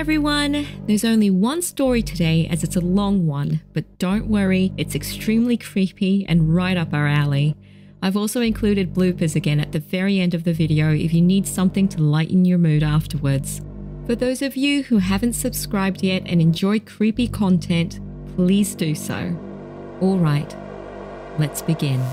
everyone! There's only one story today as it's a long one, but don't worry, it's extremely creepy and right up our alley. I've also included bloopers again at the very end of the video if you need something to lighten your mood afterwards. For those of you who haven't subscribed yet and enjoy creepy content, please do so. Alright, let's begin.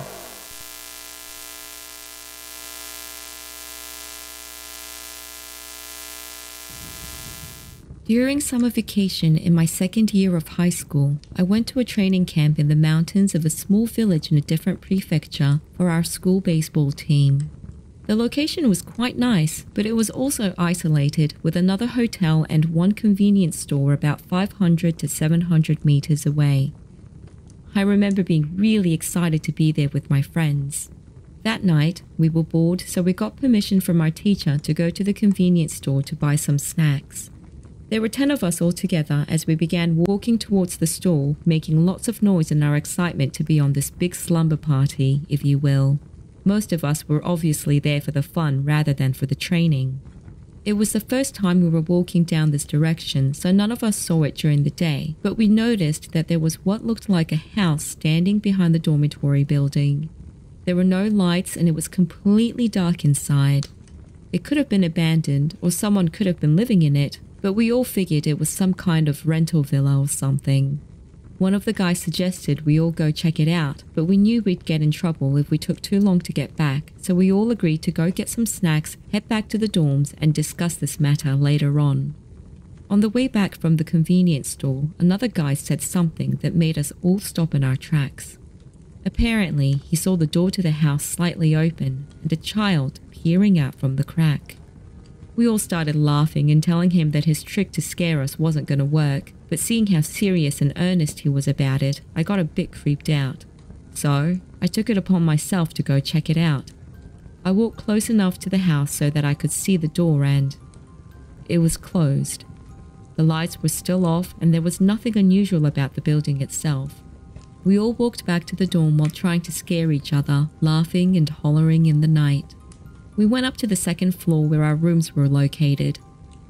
During summer vacation in my second year of high school, I went to a training camp in the mountains of a small village in a different prefecture for our school baseball team. The location was quite nice, but it was also isolated with another hotel and one convenience store about 500 to 700 meters away. I remember being really excited to be there with my friends. That night, we were bored, so we got permission from our teacher to go to the convenience store to buy some snacks. There were 10 of us all together as we began walking towards the store, making lots of noise in our excitement to be on this big slumber party, if you will. Most of us were obviously there for the fun rather than for the training. It was the first time we were walking down this direction, so none of us saw it during the day, but we noticed that there was what looked like a house standing behind the dormitory building. There were no lights and it was completely dark inside. It could have been abandoned or someone could have been living in it, but we all figured it was some kind of rental villa or something. One of the guys suggested we all go check it out, but we knew we'd get in trouble if we took too long to get back, so we all agreed to go get some snacks, head back to the dorms, and discuss this matter later on. On the way back from the convenience store, another guy said something that made us all stop in our tracks. Apparently, he saw the door to the house slightly open and a child peering out from the crack. We all started laughing and telling him that his trick to scare us wasn't going to work, but seeing how serious and earnest he was about it, I got a bit creeped out. So, I took it upon myself to go check it out. I walked close enough to the house so that I could see the door and it was closed. The lights were still off and there was nothing unusual about the building itself. We all walked back to the dorm while trying to scare each other, laughing and hollering in the night. We went up to the second floor where our rooms were located.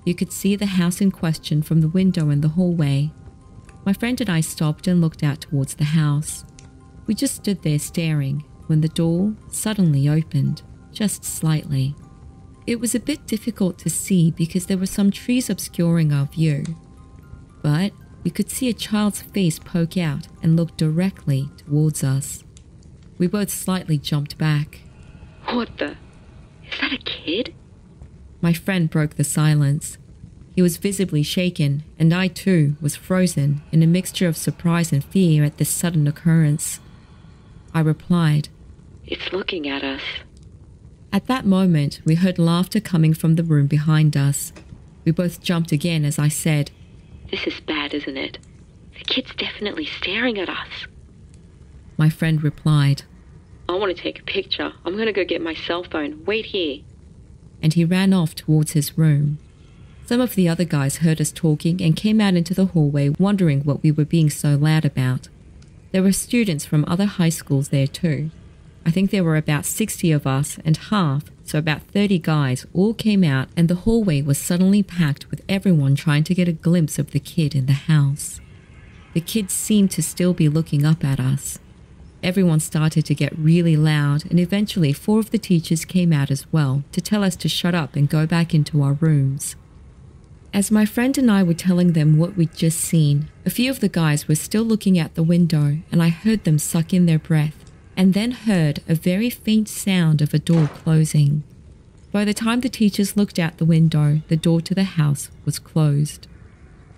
You could see the house in question from the window in the hallway. My friend and I stopped and looked out towards the house. We just stood there staring when the door suddenly opened, just slightly. It was a bit difficult to see because there were some trees obscuring our view. But we could see a child's face poke out and look directly towards us. We both slightly jumped back. What the? Is that a kid? My friend broke the silence. He was visibly shaken, and I too was frozen in a mixture of surprise and fear at this sudden occurrence. I replied, It's looking at us. At that moment, we heard laughter coming from the room behind us. We both jumped again as I said, This is bad, isn't it? The kid's definitely staring at us. My friend replied, I want to take a picture. I'm going to go get my cell phone. Wait here. And he ran off towards his room. Some of the other guys heard us talking and came out into the hallway wondering what we were being so loud about. There were students from other high schools there too. I think there were about 60 of us and half, so about 30 guys, all came out and the hallway was suddenly packed with everyone trying to get a glimpse of the kid in the house. The kids seemed to still be looking up at us. Everyone started to get really loud and eventually 4 of the teachers came out as well to tell us to shut up and go back into our rooms. As my friend and I were telling them what we'd just seen, a few of the guys were still looking out the window and I heard them suck in their breath and then heard a very faint sound of a door closing. By the time the teachers looked out the window, the door to the house was closed.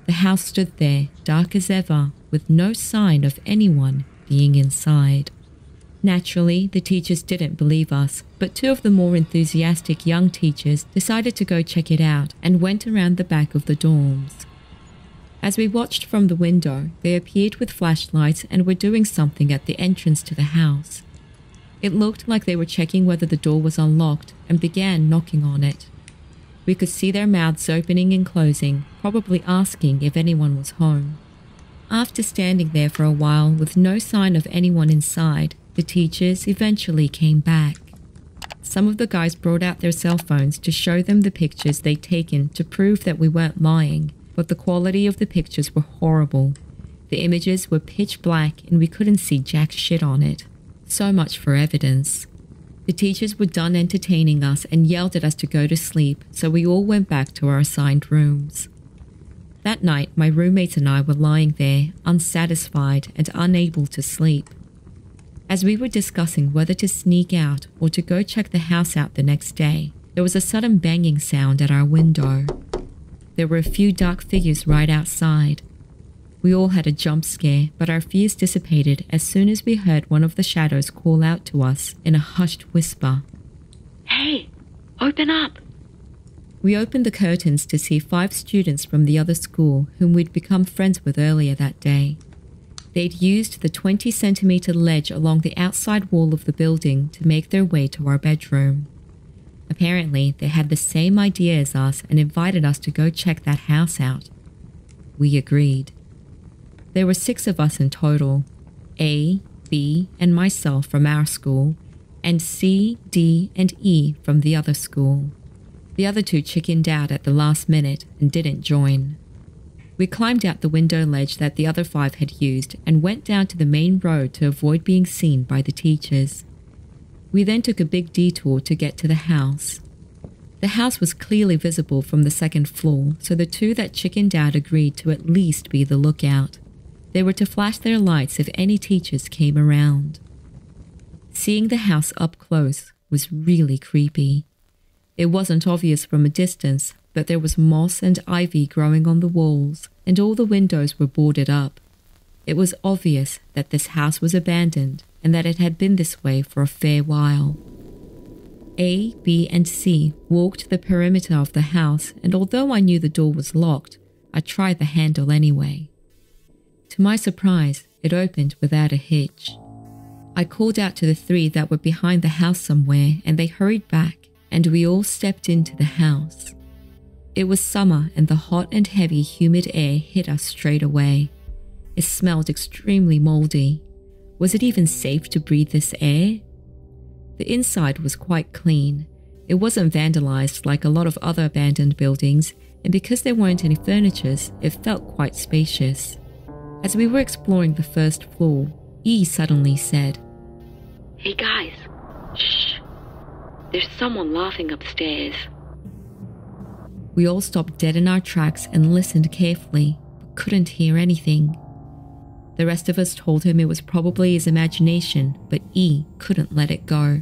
The house stood there, dark as ever, with no sign of anyone being inside. Naturally, the teachers didn't believe us, but 2 of the more enthusiastic young teachers decided to go check it out and went around the back of the dorms. As we watched from the window, they appeared with flashlights and were doing something at the entrance to the house. It looked like they were checking whether the door was unlocked and began knocking on it. We could see their mouths opening and closing, probably asking if anyone was home. After standing there for a while with no sign of anyone inside, the teachers eventually came back. Some of the guys brought out their cell phones to show them the pictures they'd taken to prove that we weren't lying, but the quality of the pictures were horrible. The images were pitch black and we couldn't see jack shit on it. So much for evidence. The teachers were done entertaining us and yelled at us to go to sleep, so we all went back to our assigned rooms. That night, my roommates and I were lying there, unsatisfied and unable to sleep. As we were discussing whether to sneak out or to go check the house out the next day, there was a sudden banging sound at our window. There were a few dark figures right outside. We all had a jump scare, but our fears dissipated as soon as we heard one of the shadows call out to us in a hushed whisper. Hey, open up! We opened the curtains to see 5 students from the other school whom we'd become friends with earlier that day. They'd used the 20-centimeter ledge along the outside wall of the building to make their way to our bedroom. Apparently, they had the same idea as us and invited us to go check that house out. We agreed. There were 6 of us in total, A, B, and myself from our school, and C, D, and E from the other school. The other 2 chickened out at the last minute and didn't join. We climbed out the window ledge that the other 5 had used and went down to the main road to avoid being seen by the teachers. We then took a big detour to get to the house. The house was clearly visible from the 2nd floor, so the 2 that chickened out agreed to at least be the lookout. They were to flash their lights if any teachers came around. Seeing the house up close was really creepy. It wasn't obvious from a distance, but there was moss and ivy growing on the walls, and all the windows were boarded up. It was obvious that this house was abandoned and that it had been this way for a fair while. A, B, and C walked the perimeter of the house, and although I knew the door was locked, I tried the handle anyway. To my surprise, it opened without a hitch. I called out to the 3 that were behind the house somewhere, and they hurried back, and we all stepped into the house. It was summer, and the hot and heavy humid air hit us straight away. It smelled extremely moldy. Was it even safe to breathe this air? The inside was quite clean. It wasn't vandalized like a lot of other abandoned buildings, and because there weren't any furniture, it felt quite spacious. As we were exploring the 1st floor, E suddenly said, Hey guys, shh. There's someone laughing upstairs. We all stopped dead in our tracks and listened carefully, but couldn't hear anything. The rest of us told him it was probably his imagination, but E couldn't let it go.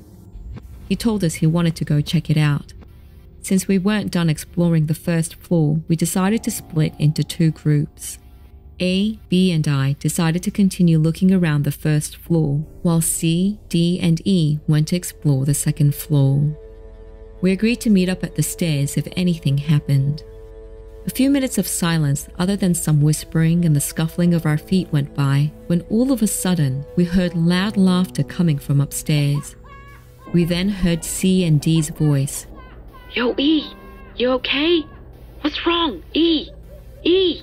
He told us he wanted to go check it out. Since we weren't done exploring the 1st floor, we decided to split into 2 groups. A, B, and I decided to continue looking around the 1st floor, while C, D, and E went to explore the 2nd floor. We agreed to meet up at the stairs if anything happened. A few minutes of silence other than some whispering and the scuffling of our feet went by when all of a sudden we heard loud laughter coming from upstairs. We then heard C and D's voice. Yo, E, you okay? What's wrong? E! E!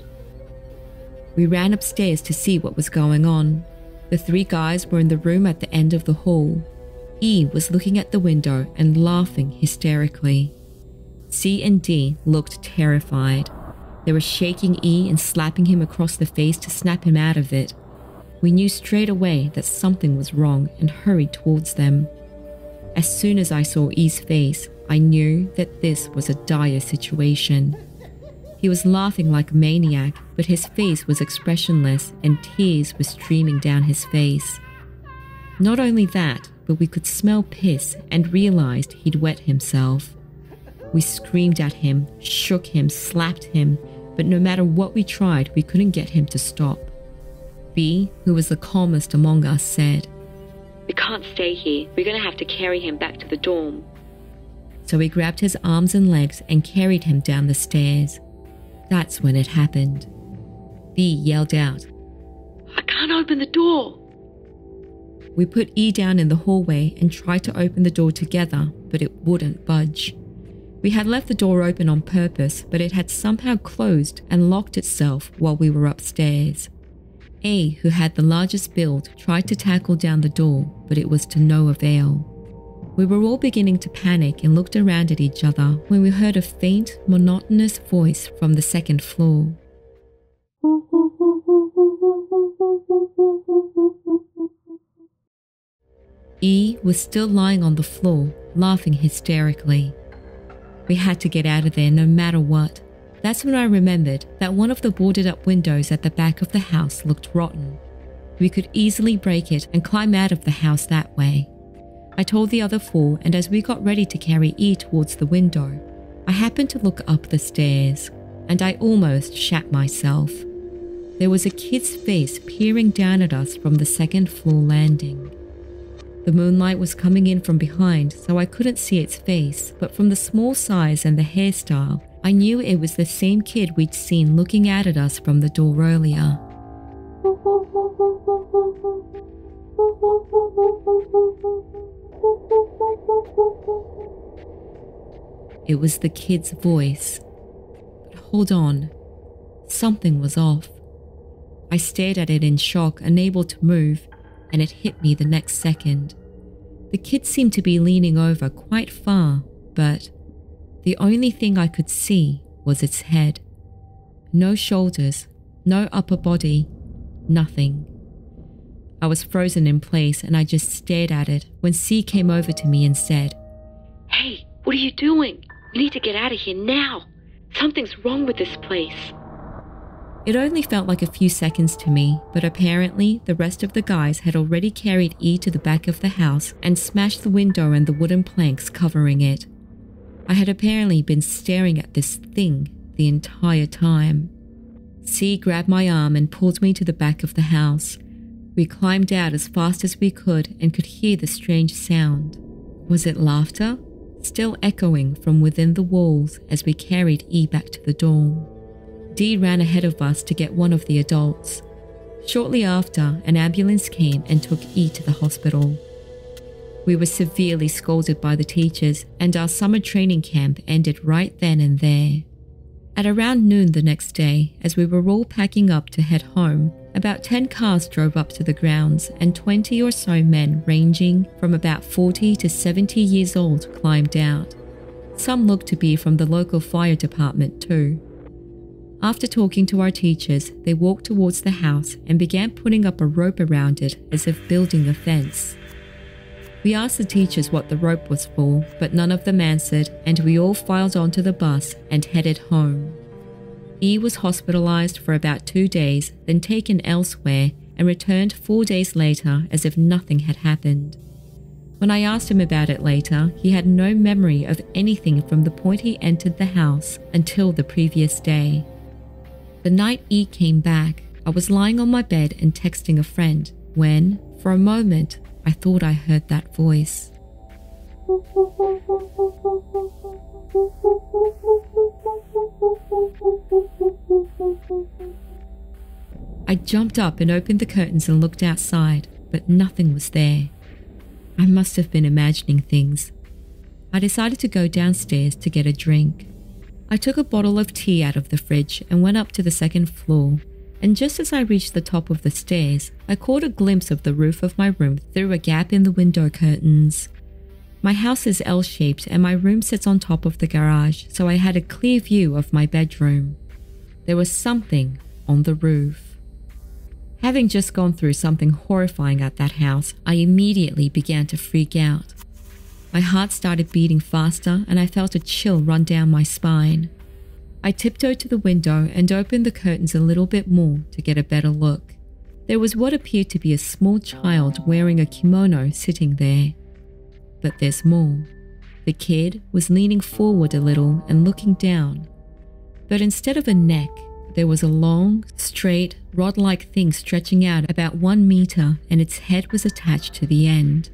We ran upstairs to see what was going on. The 3 guys were in the room at the end of the hall. E was looking at the window and laughing hysterically. C and D looked terrified. They were shaking E and slapping him across the face to snap him out of it. We knew straight away that something was wrong and hurried towards them. As soon as I saw E's face, I knew that this was a dire situation. He was laughing like a maniac, but his face was expressionless and tears were streaming down his face. Not only that, but we could smell piss and realized he'd wet himself. We screamed at him, shook him, slapped him, but no matter what we tried, we couldn't get him to stop. B, who was the calmest among us, said, We can't stay here. We're going to have to carry him back to the dorm. So we grabbed his arms and legs and carried him down the stairs. That's when it happened. B yelled out, I can't open the door. We put E down in the hallway and tried to open the door together, but it wouldn't budge. We had left the door open on purpose, but it had somehow closed and locked itself while we were upstairs. A, who had the largest build, tried to tackle down the door, but it was to no avail. We were all beginning to panic and looked around at each other when we heard a faint, monotonous voice from the second floor. E was still lying on the floor, laughing hysterically. We had to get out of there no matter what. That's when I remembered that one of the boarded-up windows at the back of the house looked rotten. We could easily break it and climb out of the house that way. I told the other four, and as we got ready to carry E towards the window, I happened to look up the stairs, and I almost shat myself. There was a kid's face peering down at us from the second floor landing. The moonlight was coming in from behind, so I couldn't see its face, but from the small size and the hairstyle, I knew it was the same kid we'd seen looking out at us from the door earlier. It was the kid's voice. But hold on. Something was off. I stared at it in shock, unable to move, and it hit me the next second. The kid seemed to be leaning over quite far, but the only thing I could see was its head. No shoulders, no upper body, nothing. I was frozen in place and I just stared at it when C came over to me and said, "Hey, what are you doing? We need to get out of here now. Something's wrong with this place." It only felt like a few seconds to me, but apparently the rest of the guys had already carried E to the back of the house and smashed the window and the wooden planks covering it. I had apparently been staring at this thing the entire time. C grabbed my arm and pulled me to the back of the house. We climbed out as fast as we could and could hear the strange sound. Was it laughter? Still echoing from within the walls as we carried E back to the dorm. D ran ahead of us to get one of the adults. Shortly after, an ambulance came and took E to the hospital. We were severely scolded by the teachers, and our summer training camp ended right then and there. At around noon the next day, as we were all packing up to head home, about 10 cars drove up to the grounds and 20 or so men ranging from about 40 to 70 years old climbed out. Some looked to be from the local fire department too. After talking to our teachers, they walked towards the house and began putting up a rope around it as if building a fence. We asked the teachers what the rope was for, but none of them answered, and we all filed onto the bus and headed home. E was hospitalized for about 2 days, then taken elsewhere and returned 4 days later as if nothing had happened. When I asked him about it later, he had no memory of anything from the point he entered the house until the previous day. The night E came back, I was lying on my bed and texting a friend when, for a moment, I thought I heard that voice. I jumped up and opened the curtains and looked outside, but nothing was there. I must have been imagining things. I decided to go downstairs to get a drink. I took a bottle of tea out of the fridge and went up to the second floor, and just as I reached the top of the stairs, I caught a glimpse of the roof of my room through a gap in the window curtains. My house is L-shaped and my room sits on top of the garage, so I had a clear view of my bedroom. There was something on the roof. Having just gone through something horrifying at that house, I immediately began to freak out. My heart started beating faster and I felt a chill run down my spine. I tiptoed to the window and opened the curtains a little bit more to get a better look. There was what appeared to be a small child wearing a kimono sitting there. But there's more. The kid was leaning forward a little and looking down. But instead of a neck, there was a long, straight, rod-like thing stretching out about 1 meter, and its head was attached to the end.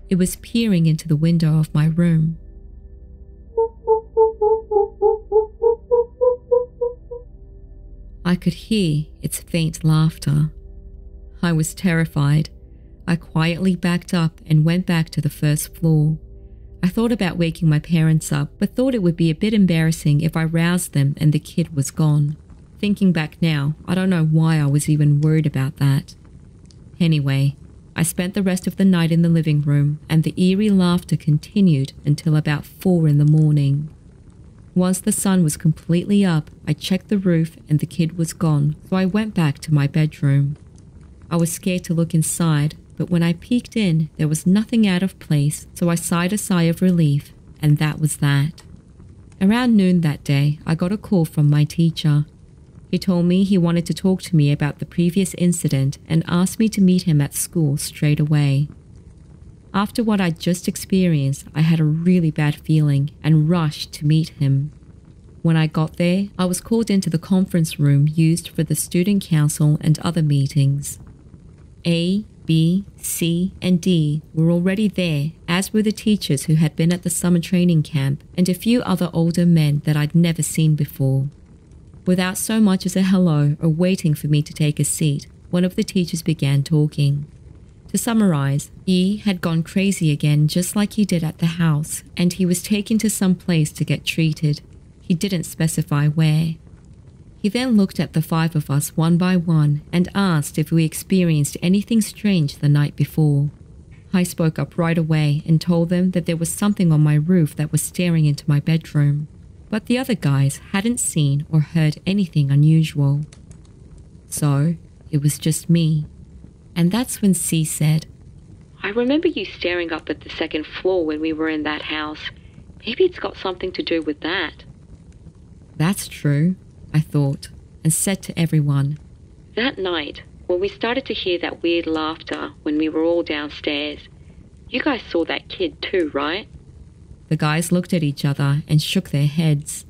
It was peering into the window of my room. I could hear its faint laughter. I was terrified. I quietly backed up and went back to the first floor. I thought about waking my parents up, but thought it would be a bit embarrassing if I roused them and the kid was gone. Thinking back now, I don't know why I was even worried about that. Anyway, I spent the rest of the night in the living room, and the eerie laughter continued until about 4 in the morning. Once the sun was completely up, I checked the roof and the kid was gone, so I went back to my bedroom. I was scared to look inside, but when I peeked in, there was nothing out of place, so I sighed a sigh of relief, and that was that. Around noon that day, I got a call from my teacher. He told me he wanted to talk to me about the previous incident and asked me to meet him at school straight away. After what I'd just experienced, I had a really bad feeling and rushed to meet him. When I got there, I was called into the conference room used for the student council and other meetings. A, B, C, and D were already there, as were the teachers who had been at the summer training camp and a few other older men that I'd never seen before. Without so much as a hello or waiting for me to take a seat, one of the teachers began talking. To summarize, E had gone crazy again just like he did at the house, and he was taken to some place to get treated. He didn't specify where. He then looked at the 5 of us one by one and asked if we experienced anything strange the night before. I spoke up right away and told them that there was something on my roof that was staring into my bedroom, but the other guys hadn't seen or heard anything unusual. So, it was just me. And that's when C said, I remember you staring up at the second floor when we were in that house. Maybe it's got something to do with that. That's true, I thought, and said to everyone. That night, when we started to hear that weird laughter when we were all downstairs, you guys saw that kid too, right? The guys looked at each other and shook their heads.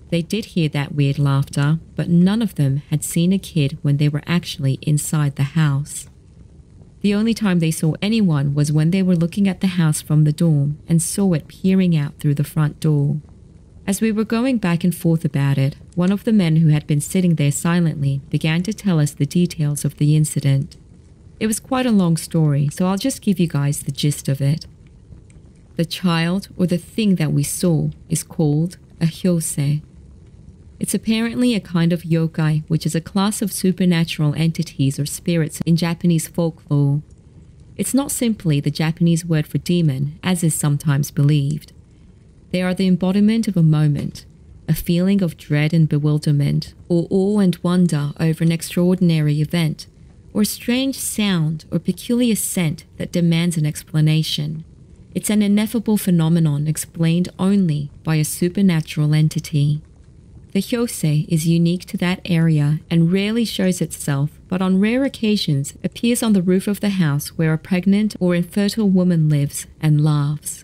They did hear that weird laughter, but none of them had seen a kid when they were actually inside the house. The only time they saw anyone was when they were looking at the house from the dorm and saw it peering out through the front door. As we were going back and forth about it, one of the men who had been sitting there silently began to tell us the details of the incident. It was quite a long story, so I'll just give you guys the gist of it. The child, or the thing that we saw, is called a Hyouse. It's apparently a kind of yokai, which is a class of supernatural entities or spirits in Japanese folklore. It's not simply the Japanese word for demon, as is sometimes believed. They are the embodiment of a moment, a feeling of dread and bewilderment, or awe and wonder over an extraordinary event, or a strange sound or peculiar scent that demands an explanation. It's an ineffable phenomenon explained only by a supernatural entity. The Hyouse is unique to that area and rarely shows itself, but on rare occasions appears on the roof of the house where a pregnant or infertile woman lives and laughs.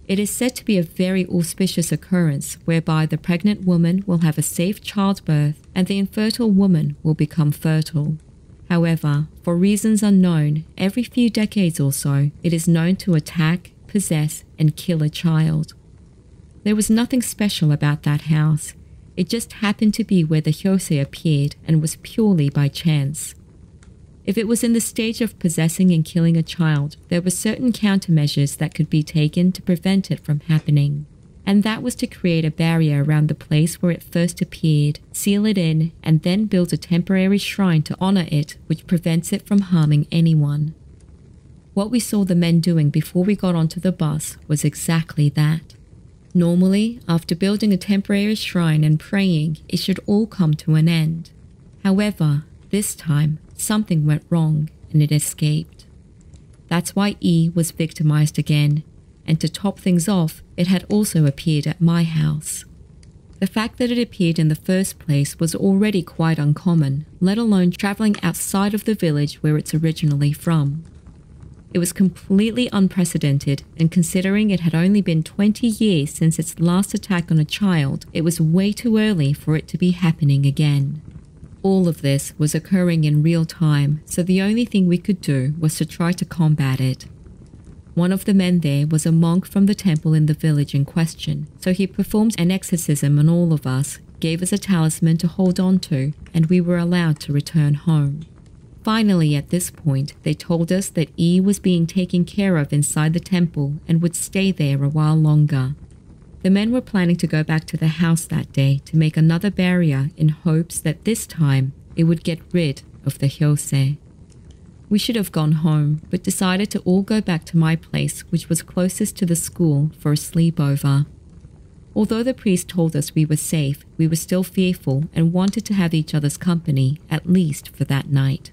It is said to be a very auspicious occurrence whereby the pregnant woman will have a safe childbirth and the infertile woman will become fertile. However, for reasons unknown, every few decades or so, it is known to attack, possess, and kill a child. There was nothing special about that house. It just happened to be where the Hyouse appeared and was purely by chance. If it was in the stage of possessing and killing a child, there were certain countermeasures that could be taken to prevent it from happening. And that was to create a barrier around the place where it first appeared, seal it in, and then build a temporary shrine to honor it, which prevents it from harming anyone. What we saw the men doing before we got onto the bus was exactly that. Normally, after building a temporary shrine and praying, it should all come to an end. However, this time, something went wrong and it escaped. That's why E was victimized again, and to top things off, it had also appeared at my house. The fact that it appeared in the first place was already quite uncommon, let alone traveling outside of the village where it's originally from. It was completely unprecedented, and considering it had only been 20 years since its last attack on a child, it was way too early for it to be happening again. All of this was occurring in real time, so the only thing we could do was to try to combat it. One of the men there was a monk from the temple in the village in question, so he performed an exorcism on all of us, gave us a talisman to hold on to, and we were allowed to return home. Finally, at this point, they told us that E was being taken care of inside the temple and would stay there a while longer. The men were planning to go back to the house that day to make another barrier in hopes that this time it would get rid of the Hyouse. We should have gone home, but decided to all go back to my place, which was closest to the school, for a sleepover. Although the priest told us we were safe, we were still fearful and wanted to have each other's company, at least for that night.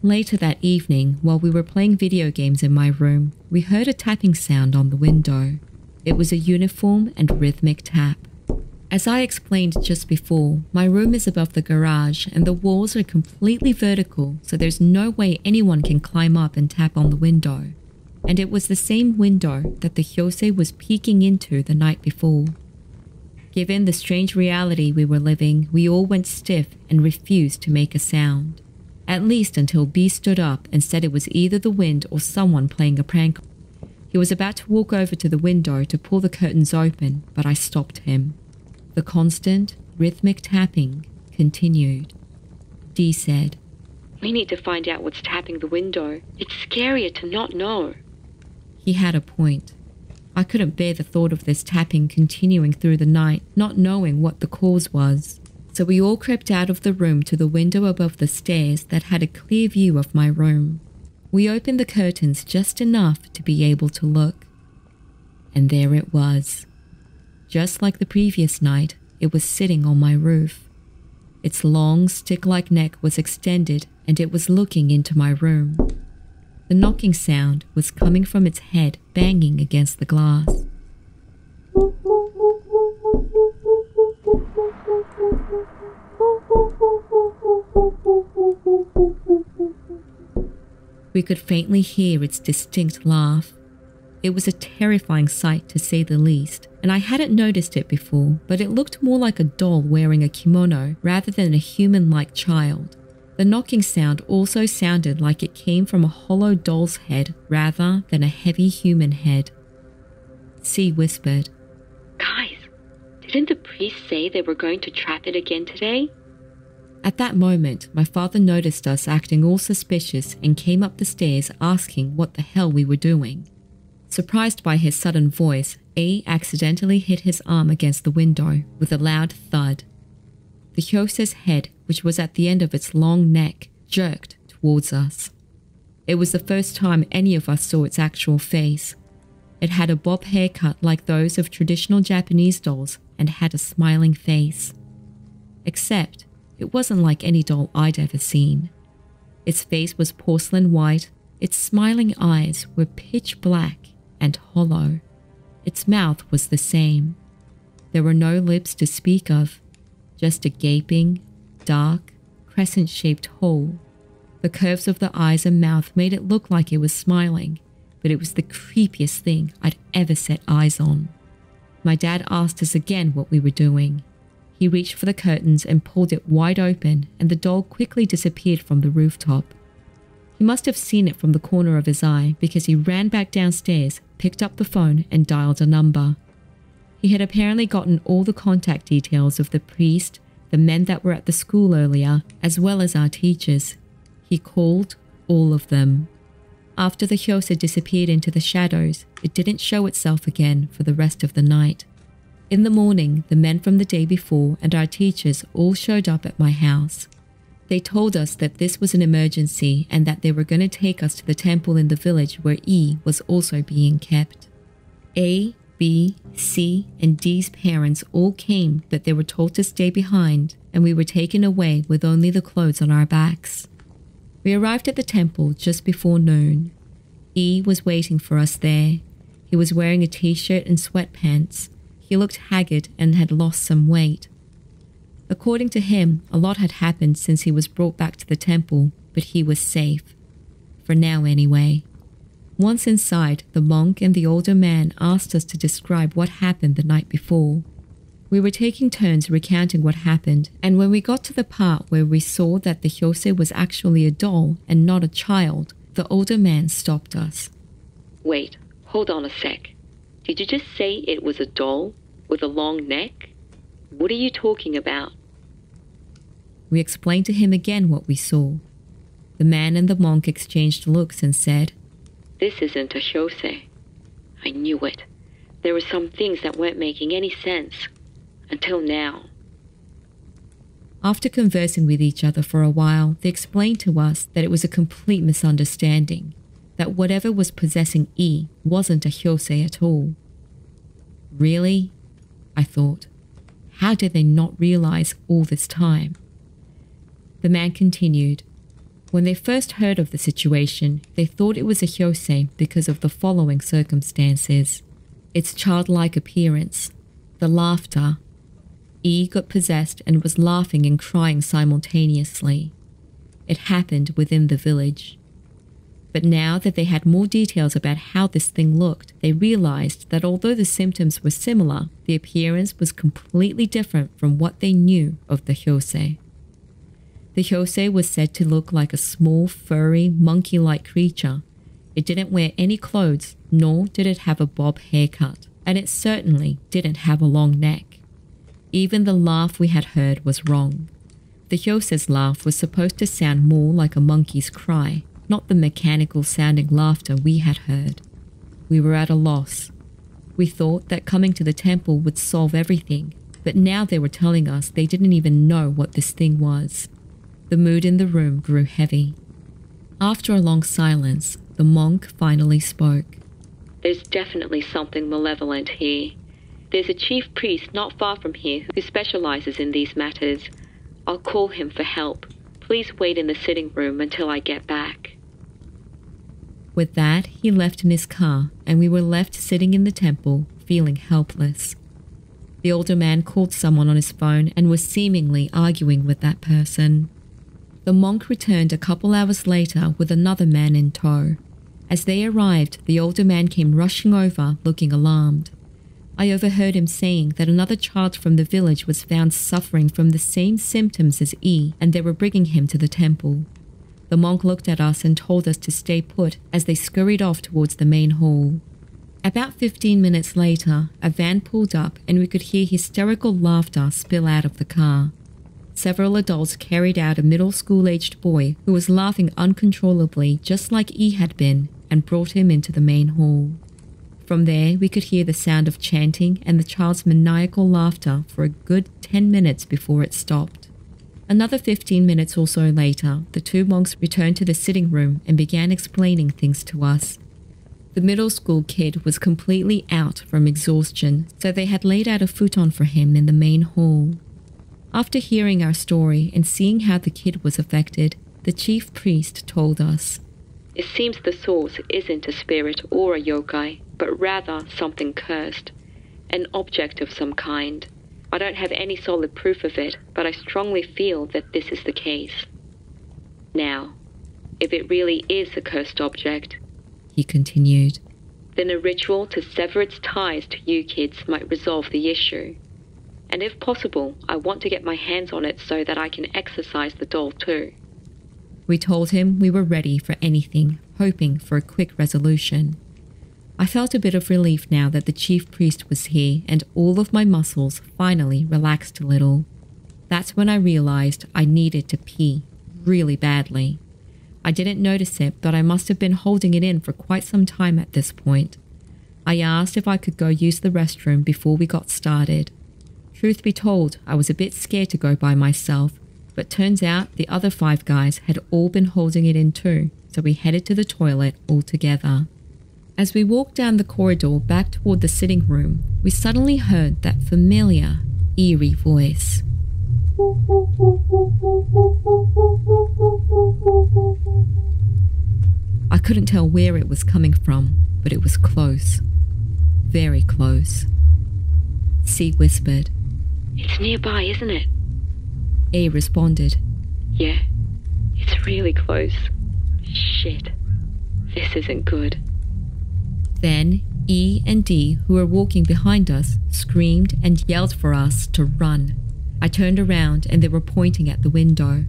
Later that evening, while we were playing video games in my room, we heard a tapping sound on the window. It was a uniform and rhythmic tap. As I explained just before, my room is above the garage and the walls are completely vertical, so there's no way anyone can climb up and tap on the window. And it was the same window that the Hyouse was peeking into the night before. Given the strange reality we were living, we all went stiff and refused to make a sound. At least until B stood up and said it was either the wind or someone playing a prank. He was about to walk over to the window to pull the curtains open, but I stopped him. The constant, rhythmic tapping continued. D said, "We need to find out what's tapping the window. It's scarier to not know." He had a point. I couldn't bear the thought of this tapping continuing through the night, not knowing what the cause was. So we all crept out of the room to the window above the stairs that had a clear view of my room. We opened the curtains just enough to be able to look. And there it was. Just like the previous night, it was sitting on my roof. Its long, stick-like neck was extended and it was looking into my room. The knocking sound was coming from its head banging against the glass. We could faintly hear its distinct laugh. It was a terrifying sight to say the least, and I hadn't noticed it before, but it looked more like a doll wearing a kimono rather than a human-like child. The knocking sound also sounded like it came from a hollow doll's head rather than a heavy human head. C whispered, "Guys, didn't the priest say they were going to trap it again today?" At that moment, my father noticed us acting all suspicious and came up the stairs asking what the hell we were doing. Surprised by his sudden voice, A accidentally hit his arm against the window with a loud thud. The Hyouse's head, which was at the end of its long neck, jerked towards us. It was the first time any of us saw its actual face. It had a bob haircut like those of traditional Japanese dolls and had a smiling face. Except, it wasn't like any doll I'd ever seen. Its face was porcelain white, its smiling eyes were pitch black and hollow. Its mouth was the same. There were no lips to speak of, just a gaping, dark, crescent-shaped hole. The curves of the eyes and mouth made it look like it was smiling, but it was the creepiest thing I'd ever set eyes on. My dad asked us again what we were doing. He reached for the curtains and pulled it wide open, and the doll quickly disappeared from the rooftop. He must have seen it from the corner of his eye because he ran back downstairs, picked up the phone and dialed a number. He had apparently gotten all the contact details of the priest, the men that were at the school earlier, as well as our teachers. He called all of them. After the Hyouse disappeared into the shadows, it didn't show itself again for the rest of the night. In the morning, the men from the day before and our teachers all showed up at my house. They told us that this was an emergency and that they were going to take us to the temple in the village where E was also being kept. A, B, C, and D's parents all came, but they were told to stay behind, and we were taken away with only the clothes on our backs. We arrived at the temple just before noon. E was waiting for us there. He was wearing a t-shirt and sweatpants. He looked haggard and had lost some weight. According to him, a lot had happened since he was brought back to the temple, but he was safe. For now anyway. Once inside, the monk and the older man asked us to describe what happened the night before. We were taking turns recounting what happened, and when we got to the part where we saw that the Hyouse was actually a doll and not a child, the older man stopped us. "Wait, hold on a sec. Did you just say it was a doll with a long neck? What are you talking about?" We explained to him again what we saw. The man and the monk exchanged looks and said, "This isn't a Hyouse. I knew it. There were some things that weren't making any sense. Until now." After conversing with each other for a while, they explained to us that it was a complete misunderstanding, that whatever was possessing E wasn't a Hyouse at all. Really? I thought. How did they not realize all this time? The man continued. When they first heard of the situation, they thought it was a Hyouse because of the following circumstances. Its childlike appearance, the laughter. E got possessed and was laughing and crying simultaneously. It happened within the village. But now that they had more details about how this thing looked, they realized that although the symptoms were similar, the appearance was completely different from what they knew of the Hyouse. The Hyouse was said to look like a small, furry, monkey-like creature. It didn't wear any clothes, nor did it have a bob haircut, and it certainly didn't have a long neck. Even the laugh we had heard was wrong. The Hyouse's laugh was supposed to sound more like a monkey's cry, not the mechanical-sounding laughter we had heard. We were at a loss. We thought that coming to the temple would solve everything, but now they were telling us they didn't even know what this thing was. The mood in the room grew heavy. After a long silence, the monk finally spoke. There's definitely something malevolent here. There's a chief priest not far from here who specializes in these matters. I'll call him for help. Please wait in the sitting room until I get back. With that, he left in his car, and we were left sitting in the temple, feeling helpless. The older man called someone on his phone and was seemingly arguing with that person. The monk returned a couple hours later with another man in tow. As they arrived, the older man came rushing over, looking alarmed. I overheard him saying that another child from the village was found suffering from the same symptoms as E, and they were bringing him to the temple. The monk looked at us and told us to stay put as they scurried off towards the main hall. About 15 minutes later, a van pulled up and we could hear hysterical laughter spill out of the car. Several adults carried out a middle school-aged boy who was laughing uncontrollably just like E had been and brought him into the main hall. From there, we could hear the sound of chanting and the child's maniacal laughter for a good 10 minutes before it stopped. Another 15 minutes or so later, the two monks returned to the sitting room and began explaining things to us. The middle school kid was completely out from exhaustion, so they had laid out a futon for him in the main hall. After hearing our story and seeing how the kid was affected, the chief priest told us, It seems the source isn't a spirit or a yokai, but rather something cursed, an object of some kind. I don't have any solid proof of it, but I strongly feel that this is the case. Now, if it really is a cursed object, he continued, then a ritual to sever its ties to you kids might resolve the issue. And if possible, I want to get my hands on it so that I can exorcise the doll too. We told him we were ready for anything, hoping for a quick resolution. I felt a bit of relief now that the chief priest was here and all of my muscles finally relaxed a little. That's when I realized I needed to pee really badly. I didn't notice it, but I must have been holding it in for quite some time at this point. I asked if I could go use the restroom before we got started. Truth be told, I was a bit scared to go by myself, but turns out the other 5 guys had all been holding it in too, so we headed to the toilet all together. As we walked down the corridor back toward the sitting room, we suddenly heard that familiar, eerie voice. I couldn't tell where it was coming from, but it was close. Very close. C whispered, It's nearby, isn't it? A responded, Yeah, it's really close. Shit, this isn't good. Then E and D, who were walking behind us, screamed and yelled for us to run. I turned around and they were pointing at the window.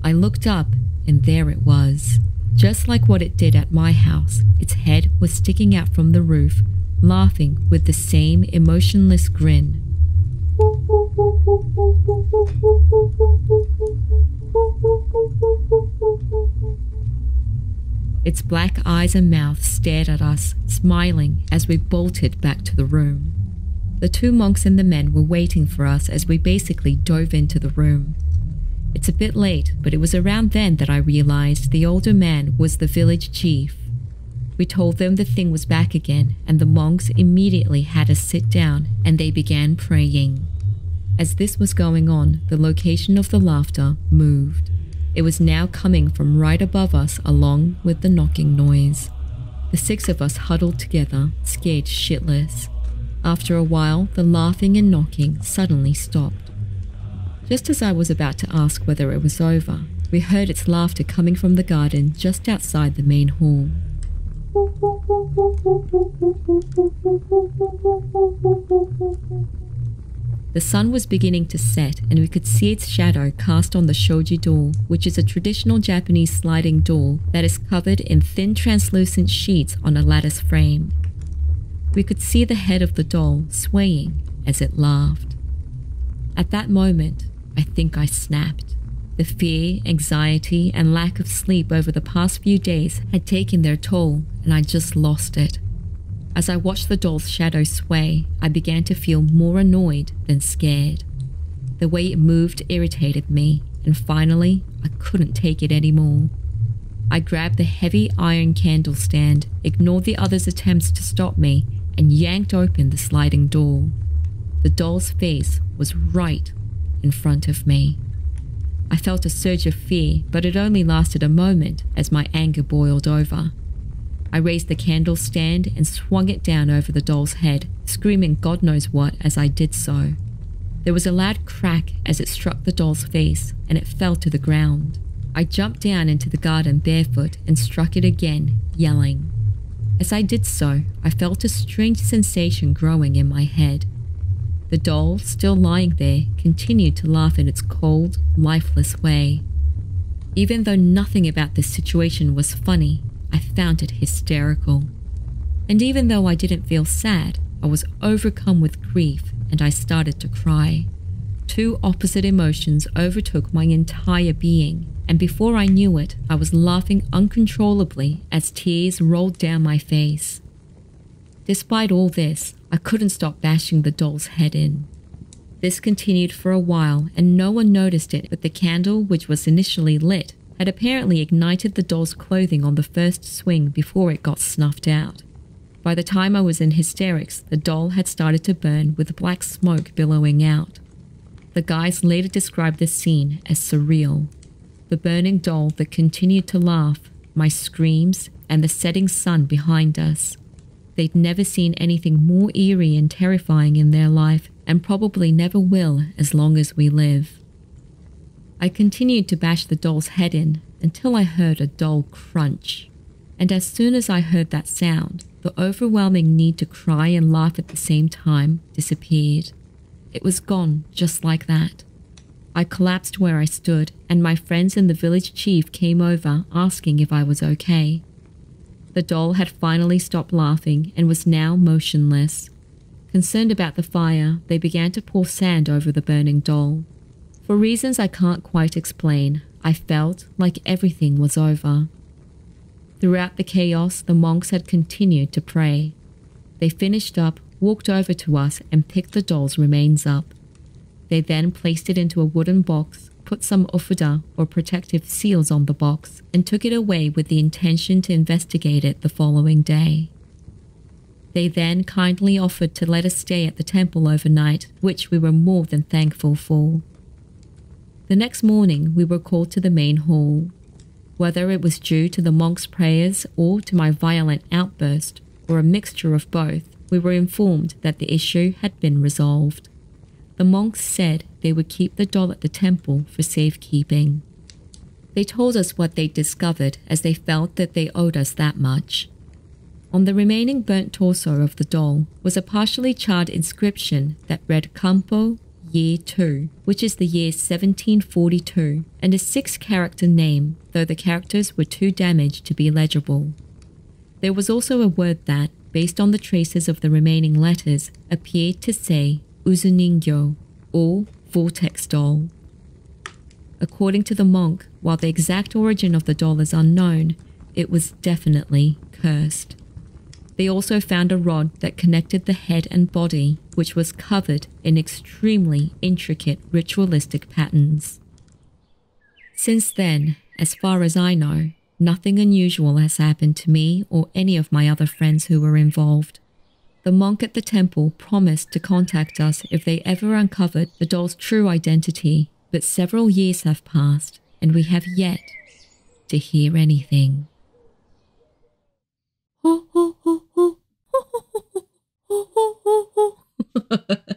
I looked up and there it was. Just like what it did at my house, its head was sticking out from the roof, laughing with the same emotionless grin. Its black eyes and mouth stared at us, smiling as we bolted back to the room. The 2 monks and the men were waiting for us as we basically dove into the room. It's a bit late, but it was around then that I realized the older man was the village chief. We told them the thing was back again, and the monks immediately had us sit down and they began praying. As this was going on, the location of the laughter moved. It was now coming from right above us along with the knocking noise. The 6 of us huddled together, scared shitless. After a while, the laughing and knocking suddenly stopped. Just as I was about to ask whether it was over, we heard its laughter coming from the garden just outside the main hall. The sun was beginning to set and we could see its shadow cast on the shoji door, which is a traditional Japanese sliding door that is covered in thin translucent sheets on a lattice frame. We could see the head of the doll swaying as it laughed. At that moment, I think I snapped. The fear, anxiety, and lack of sleep over the past few days had taken their toll, and I just lost it. As I watched the doll's shadow sway, I began to feel more annoyed than scared. The way it moved irritated me, and finally, I couldn't take it anymore. I grabbed the heavy iron candle stand, ignored the others' attempts to stop me, and yanked open the sliding door. The doll's face was right in front of me. I felt a surge of fear, but it only lasted a moment as my anger boiled over. I raised the candle stand and swung it down over the doll's head, screaming God knows what as I did so. There was a loud crack as it struck the doll's face, and it fell to the ground. I jumped down into the garden barefoot and struck it again, yelling. As I did so, I felt a strange sensation growing in my head. The doll, still lying there, continued to laugh in its cold, lifeless way. Even though nothing about this situation was funny, I found it hysterical. And even though I didn't feel sad, I was overcome with grief and I started to cry. 2 opposite emotions overtook my entire being, and before I knew it, I was laughing uncontrollably as tears rolled down my face. Despite all this, I couldn't stop bashing the doll's head in. This continued for a while and no one noticed it, but the candle, which was initially lit, had apparently ignited the doll's clothing on the first swing before it got snuffed out. By the time I was in hysterics, the doll had started to burn with black smoke billowing out. The guys later described this scene as surreal. The burning doll that continued to laugh, my screams, and the setting sun behind us. They'd never seen anything more eerie and terrifying in their life, and probably never will as long as we live. I continued to bash the doll's head in until I heard a dull crunch. And as soon as I heard that sound, the overwhelming need to cry and laugh at the same time disappeared. It was gone just like that. I collapsed where I stood, and my friends and the village chief came over asking if I was okay. The doll had finally stopped laughing and was now motionless. Concerned about the fire, they began to pour sand over the burning doll. For reasons I can't quite explain, I felt like everything was over. Throughout the chaos, the monks had continued to pray. They finished up, walked over to us, and picked the doll's remains up. They then placed it into a wooden box, put some ofuda or protective seals on the box, and took it away with the intention to investigate it the following day. They then kindly offered to let us stay at the temple overnight, which we were more than thankful for. The next morning, we were called to the main hall. Whether it was due to the monks' prayers or to my violent outburst, or a mixture of both, we were informed that the issue had been resolved. The monks said they would keep the doll at the temple for safekeeping. They told us what they'd discovered as they felt that they owed us that much. On the remaining burnt torso of the doll was a partially charred inscription that read Kampo Year 2, which is the year 1742, and a 6-character name, though the characters were too damaged to be legible. There was also a word that, based on the traces of the remaining letters, appeared to say Uzuningyo, or vortex doll. According to the monk, while the exact origin of the doll is unknown, it was definitely cursed. They also found a rod that connected the head and body, which was covered in extremely intricate ritualistic patterns. Since then, as far as I know, nothing unusual has happened to me or any of my other friends who were involved. The monk at the temple promised to contact us if they ever uncovered the doll's true identity, but several years have passed and we have yet to hear anything. Ho, ho, ho, ho, ho, ho, ho, ho, ho, ho.